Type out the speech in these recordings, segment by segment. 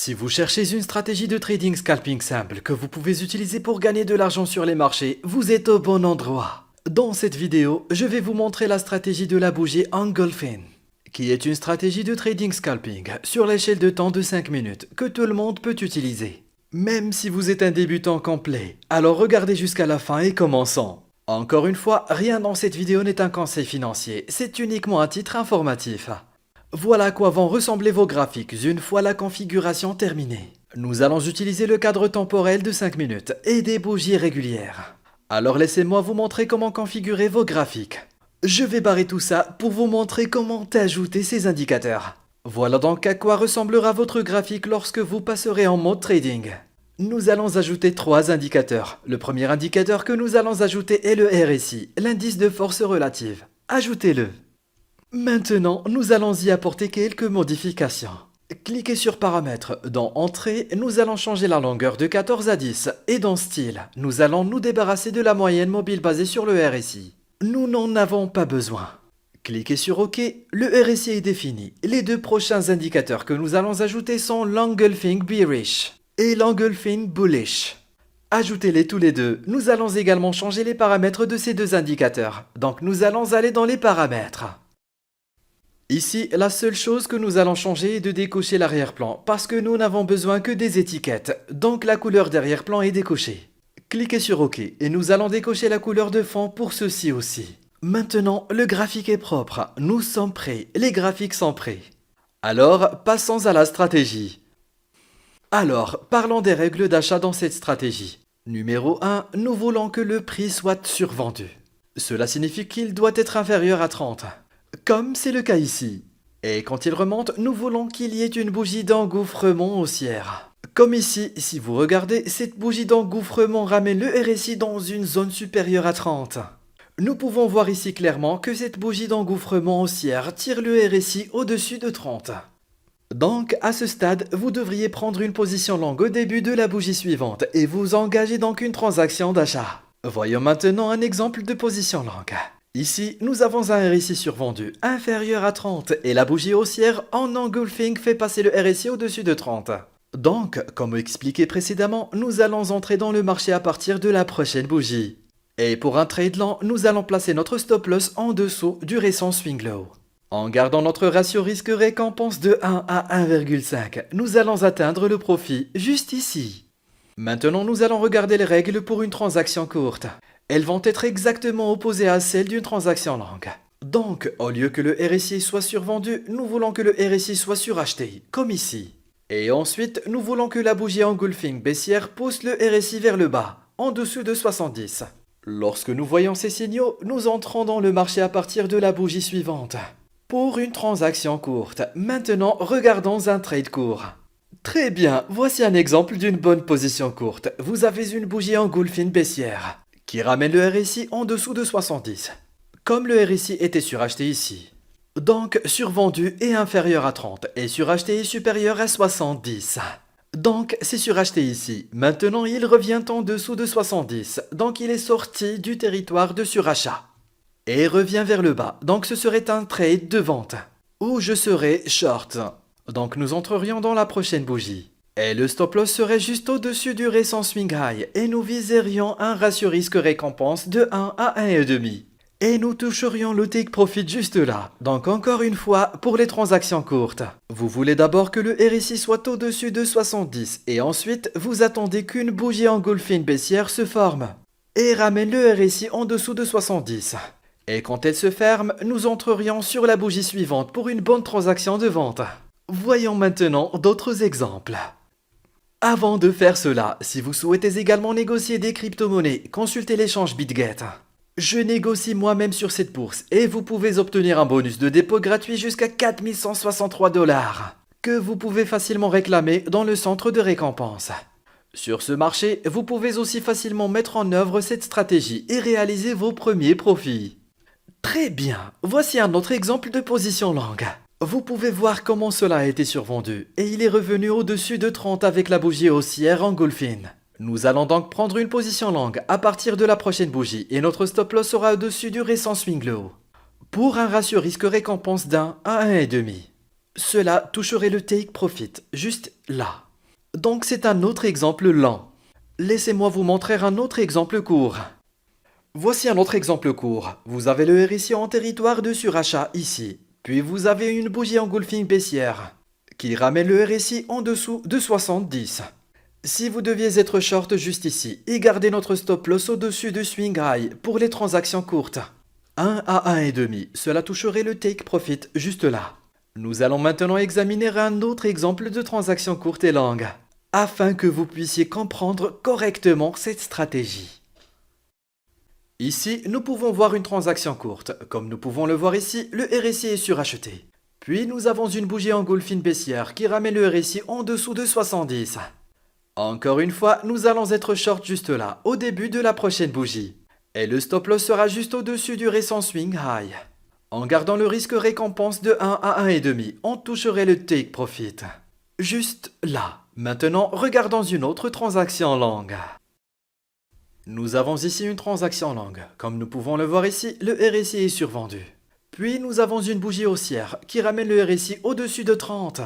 Si vous cherchez une stratégie de trading scalping simple que vous pouvez utiliser pour gagner de l'argent sur les marchés, vous êtes au bon endroit. Dans cette vidéo, je vais vous montrer la stratégie de la bougie Engulfing, qui est une stratégie de trading scalping sur l'échelle de temps de 5 minutes que tout le monde peut utiliser. Même si vous êtes un débutant complet, alors regardez jusqu'à la fin et commençons. Encore une fois, rien dans cette vidéo n'est un conseil financier, c'est uniquement un titre informatif. Voilà à quoi vont ressembler vos graphiques une fois la configuration terminée. Nous allons utiliser le cadre temporel de 5 minutes et des bougies régulières. Alors laissez-moi vous montrer comment configurer vos graphiques. Je vais barrer tout ça pour vous montrer comment ajouter ces indicateurs. Voilà donc à quoi ressemblera votre graphique lorsque vous passerez en mode trading. Nous allons ajouter 3 indicateurs. Le premier indicateur que nous allons ajouter est le RSI, l'indice de force relative. Ajoutez-le. Maintenant, nous allons y apporter quelques modifications. Cliquez sur Paramètres. Dans Entrée, nous allons changer la longueur de 14 à 10. Et dans Style, nous allons nous débarrasser de la moyenne mobile basée sur le RSI. Nous n'en avons pas besoin. Cliquez sur OK. Le RSI est défini. Les 2 prochains indicateurs que nous allons ajouter sont l'Engulfing Bearish et l'Engulfing Bullish. Ajoutez-les tous les deux. Nous allons également changer les paramètres de ces 2 indicateurs. Donc nous allons aller dans les paramètres. Ici, la seule chose que nous allons changer est de décocher l'arrière-plan, parce que nous n'avons besoin que des étiquettes, donc la couleur d'arrière-plan est décochée. Cliquez sur OK et nous allons décocher la couleur de fond pour ceci aussi. Maintenant, le graphique est propre, nous sommes prêts, les graphiques sont prêts. Alors, passons à la stratégie. Alors, parlons des règles d'achat dans cette stratégie. Numéro 1, nous voulons que le prix soit survendu. Cela signifie qu'il doit être inférieur à 30. Comme c'est le cas ici. Et quand il remonte, nous voulons qu'il y ait une bougie d'engouffrement haussière. Comme ici, si vous regardez, cette bougie d'engouffrement ramène le RSI dans une zone supérieure à 30. Nous pouvons voir ici clairement que cette bougie d'engouffrement haussière tire le RSI au-dessus de 30. Donc, à ce stade, vous devriez prendre une position longue au début de la bougie suivante et vous engager dans une transaction d'achat. Voyons maintenant un exemple de position longue. Ici, nous avons un RSI survendu inférieur à 30 et la bougie haussière en engulfing fait passer le RSI au-dessus de 30. Donc, comme expliqué précédemment, nous allons entrer dans le marché à partir de la prochaine bougie. Et pour un trade lent, nous allons placer notre stop loss en dessous du récent swing low. En gardant notre ratio risque-récompense de 1 à 1,5, nous allons atteindre le profit juste ici. Maintenant, nous allons regarder les règles pour une transaction courte. Elles vont être exactement opposées à celles d'une transaction longue. Donc, au lieu que le RSI soit survendu, nous voulons que le RSI soit suracheté, comme ici. Et ensuite, nous voulons que la bougie engulfing baissière pousse le RSI vers le bas, en dessous de 70. Lorsque nous voyons ces signaux, nous entrons dans le marché à partir de la bougie suivante. Pour une transaction courte, maintenant regardons un trade court. Très bien, voici un exemple d'une bonne position courte. Vous avez une bougie engulfing baissière qui ramène le RSI en dessous de 70. Comme le RSI était suracheté ici. Donc survendu est inférieur à 30 et suracheté est supérieur à 70. Donc c'est suracheté ici. Maintenant il revient en dessous de 70. Donc il est sorti du territoire de surachat. Et revient vers le bas. Donc ce serait un trade de vente. Ou je serais short. Donc nous entrerions dans la prochaine bougie. Et le stop loss serait juste au-dessus du récent swing high et nous viserions un ratio risque-récompense de 1 à 1,5. Et nous toucherions le take profit juste là. Donc encore une fois, pour les transactions courtes, vous voulez d'abord que le RSI soit au-dessus de 70 et ensuite vous attendez qu'une bougie engulfing baissière se forme et ramène le RSI en dessous de 70. Et quand elle se ferme, nous entrerions sur la bougie suivante pour une bonne transaction de vente. Voyons maintenant d'autres exemples. Avant de faire cela, si vous souhaitez également négocier des crypto-monnaies, consultez l'échange BitGet. Je négocie moi-même sur cette bourse et vous pouvez obtenir un bonus de dépôt gratuit jusqu'à 4163 $, que vous pouvez facilement réclamer dans le centre de récompense. Sur ce marché, vous pouvez aussi facilement mettre en œuvre cette stratégie et réaliser vos premiers profits. Très bien, voici un autre exemple de position longue. Vous pouvez voir comment cela a été survendu, et il est revenu au-dessus de 30 avec la bougie haussière engulfing. Nous allons donc prendre une position longue à partir de la prochaine bougie, et notre stop loss sera au-dessus du récent swing low. Pour un ratio risque-récompense d'1 à 1,5. Cela toucherait le take profit, juste là. Donc c'est un autre exemple lent. Laissez-moi vous montrer un autre exemple court. Voici un autre exemple court. Vous avez le RSI en territoire de surachat ici. Puis vous avez une bougie engulfing baissière qui ramène le RSI en dessous de 70. Si vous deviez être short juste ici et garder notre stop loss au-dessus de swing high pour les transactions courtes, 1 à 1,5, cela toucherait le take profit juste là. Nous allons maintenant examiner un autre exemple de transaction courte et longue, afin que vous puissiez comprendre correctement cette stratégie. Ici, nous pouvons voir une transaction courte. Comme nous pouvons le voir ici, le RSI est suracheté. Puis nous avons une bougie engulfing baissière qui ramène le RSI en dessous de 70. Encore une fois, nous allons être short juste là, au début de la prochaine bougie. Et le stop loss sera juste au-dessus du récent swing high. En gardant le risque récompense de 1 à 1,5, on toucherait le take profit. Juste là. Maintenant, regardons une autre transaction longue. Nous avons ici une transaction longue. Comme nous pouvons le voir ici, le RSI est survendu. Puis nous avons une bougie haussière qui ramène le RSI au-dessus de 30.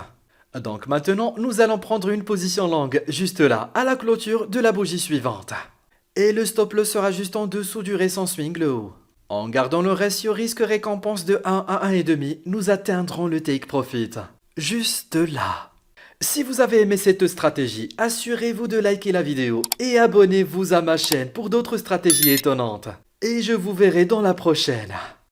Donc maintenant, nous allons prendre une position longue juste là, à la clôture de la bougie suivante. Et le stop loss sera juste en dessous du récent swing le haut. En gardant le ratio risque-récompense de 1 à 1,5, nous atteindrons le take profit. Juste là. Si vous avez aimé cette stratégie, assurez-vous de liker la vidéo et abonnez-vous à ma chaîne pour d'autres stratégies étonnantes. Et je vous verrai dans la prochaine.